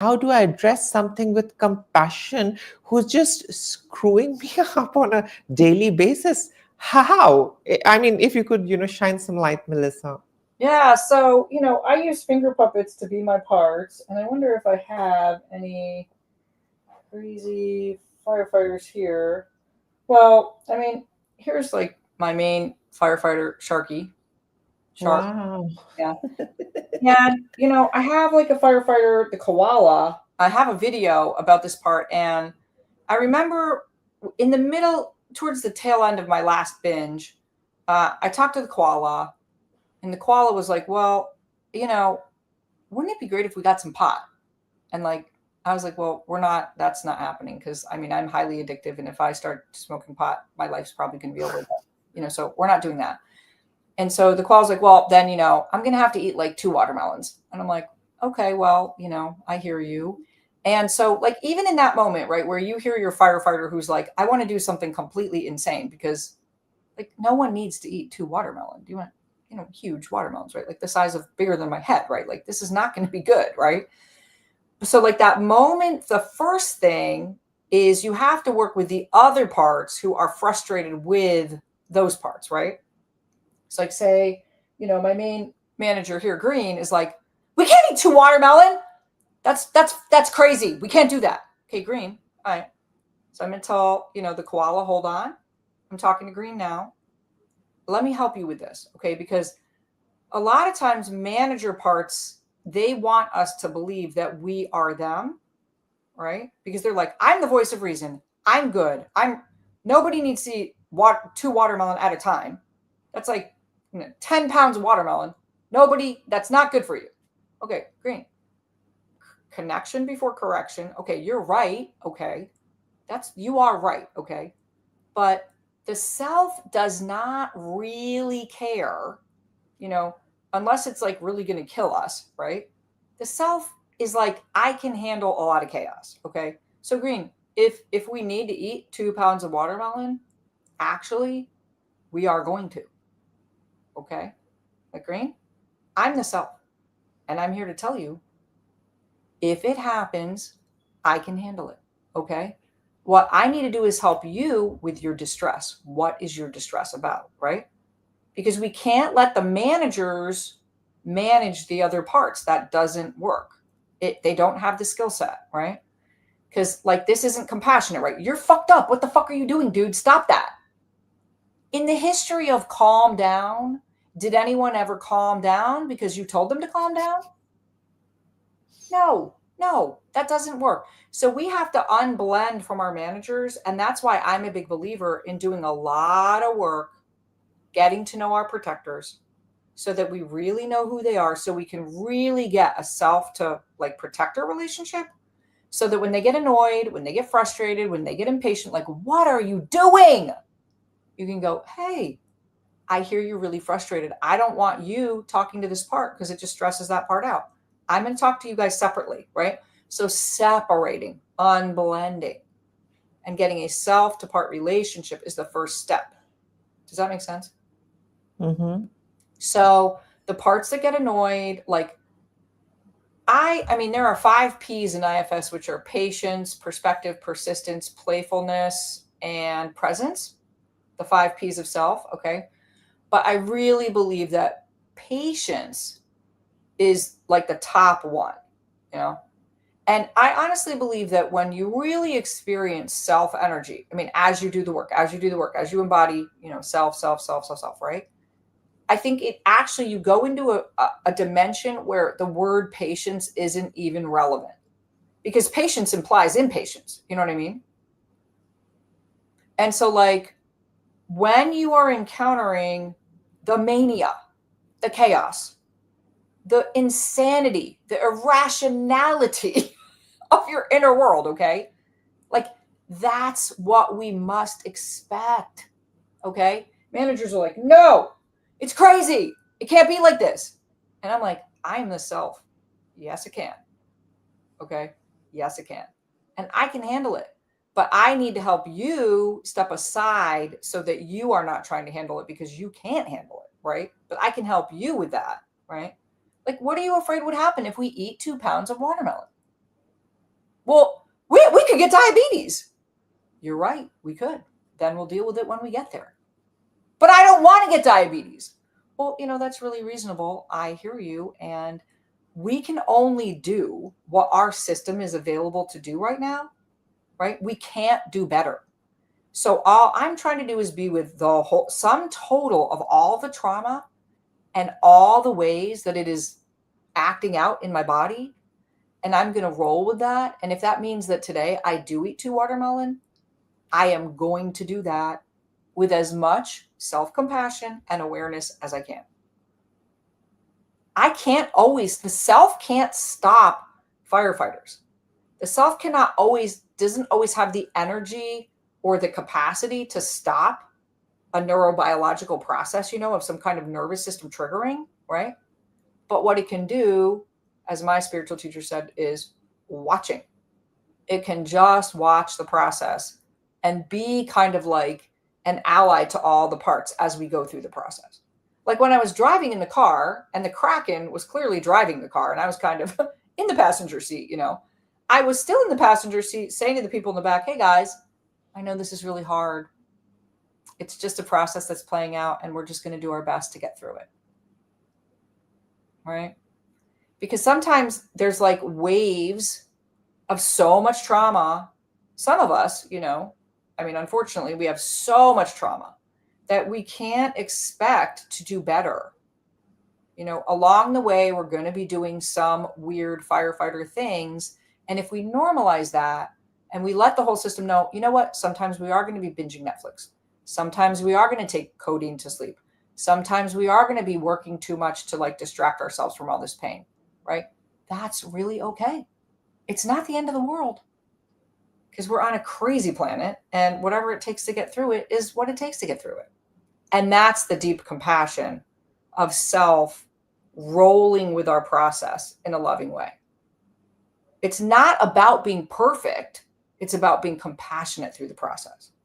how do I address something with compassion who's just screwing me up on a daily basis? How? I mean, if you could, shine some light, Melissa. Yeah, so, I use finger puppets to be my parts, and I wonder if I have any crazy firefighters here. Well, I mean, here's like my main firefighter, Sharky. Shark. Wow. Yeah. And, I have like a firefighter, the koala. I have a video about this part, and I remember in the middle, towards the tail end of my last binge, I talked to the koala, and the koala was like, well, wouldn't it be great if we got some pot? And like, I was like, well, that's not happening. Cause I mean, I'm highly addictive. And if I start smoking pot, my life's probably going to be over. So we're not doing that. And so the koala's like, well, then, I'm going to have to eat like 2 watermelons. And I'm like, okay, well, I hear you. And so like, even in that moment, right, where you hear your firefighter who's like, I want to do something completely insane because like no one needs to eat 2 watermelon. Do you want, huge watermelons, right? Like the size of bigger than my head, right? Like this is not going to be good, right? So like that moment, the first thing is you have to work with the other parts who are frustrated with those parts, right? It's like, say, my main manager here, Green, is like, we can't eat 2 watermelon. That's crazy. We can't do that. Okay, Green. All right. So I'm going to tell, the koala, hold on. I'm talking to Green now. Let me help you with this. Okay. Because a lot of times manager parts, they want us to believe that we are them, right? Because they're like, I'm the voice of reason. I'm good. Nobody needs to eat 2 watermelon at a time. That's like 10 pounds of watermelon. That's not good for you. Okay, Green. Connection before correction. Okay, you're right. Okay. You are right. Okay. But the self does not really care, unless it's like really going to kill us, right? The self is like, I can handle a lot of chaos. Okay. So Green, if we need to eat 2 pounds of watermelon, actually, we are going to. Okay. Like Green, I'm the self. And I'm here to tell you, if it happens, I can handle it. Okay. What I need to do is help you with your distress. What is your distress about? Right. Because we can't let the managers manage the other parts. That doesn't work. They don't have the skill set, right? Because like this isn't compassionate, right? You're fucked up. What the fuck are you doing, dude? Stop that. In the history of calm down, did anyone ever calm down because you told them to calm down? No, that doesn't work. So we have to unblend from our managers. And that's why I'm a big believer in doing a lot of work, getting to know our protectors so that we really know who they are, so we can really get a self to like protector relationship, so that when they get annoyed, when they get frustrated, when they get impatient, like, what are you doing? You can go, hey, I hear you're really frustrated. I don't want you talking to this part because it just stresses that part out. I'm going to talk to you guys separately, right? So separating, unblending, and getting a self to part relationship is the first step. Does that make sense? Mm-hmm. So the parts that get annoyed, like I mean, there are 5 P's in IFS, which are patience, perspective, persistence, playfulness, and presence. The 5 P's of self. Okay. But I really believe that patience is like the top one, you know? And I honestly believe that when you really experience self energy, I mean, as you do the work, as you embody, self, right? I think it actually, you go into a dimension where the word patience isn't even relevant, because patience implies impatience. You know what I mean? And so, like, when you are encountering the mania, the chaos, the insanity, the irrationality of your inner world, okay? Like, that's what we must expect, okay? Managers are like, no, it's crazy. It can't be like this. And I'm like, I am the self. Yes, it can. Okay? Yes, it can. And I can handle it. But I need to help you step aside so that you are not trying to handle it, because you can't handle it, right? But I can help you with that, right? Like, what are you afraid would happen if we eat 2 pounds of watermelon? could get diabetes. You're right, we could. Then we'll deal with it when we get there. But I don't want to get diabetes. Well, that's really reasonable. I hear you. And we can only do what our system is available to do right now, right? We can't do better. So all I'm trying to do is be with the whole sum total of all the trauma and all the ways that it is acting out in my body. And I'm going to roll with that. And if that means that today I do eat 2 watermelon, I am going to do that with as much self-compassion and awareness as I can. The self can't stop firefighters. The self doesn't always have the energy or the capacity to stop a neurobiological process, of some kind of nervous system triggering, right? But what it can do, as my spiritual teacher said, is watching. It can just watch the process and be kind of like an ally to all the parts as we go through the process. Like when I was driving in the car and the Kraken was clearly driving the car and I was kind of in the passenger seat, I was still in the passenger seat saying to the people in the back, hey guys, I know this is really hard. It's just a process that's playing out and we're just going to do our best to get through it. Right? Because sometimes there's like waves of so much trauma. Some of us, unfortunately, we have so much trauma that we can't expect to do better. Along the way, we're going to be doing some weird firefighter things. And if we normalize that and we let the whole system know, you know what, sometimes we are going to be binging Netflix. Sometimes we are going to take codeine to sleep. Sometimes we are going to be working too much to distract ourselves from all this pain, right? That's really okay. It's not the end of the world because we're on a crazy planet and whatever it takes to get through it is what it takes to get through it. And that's the deep compassion of self rolling with our process in a loving way. It's not about being perfect. It's about being compassionate through the process.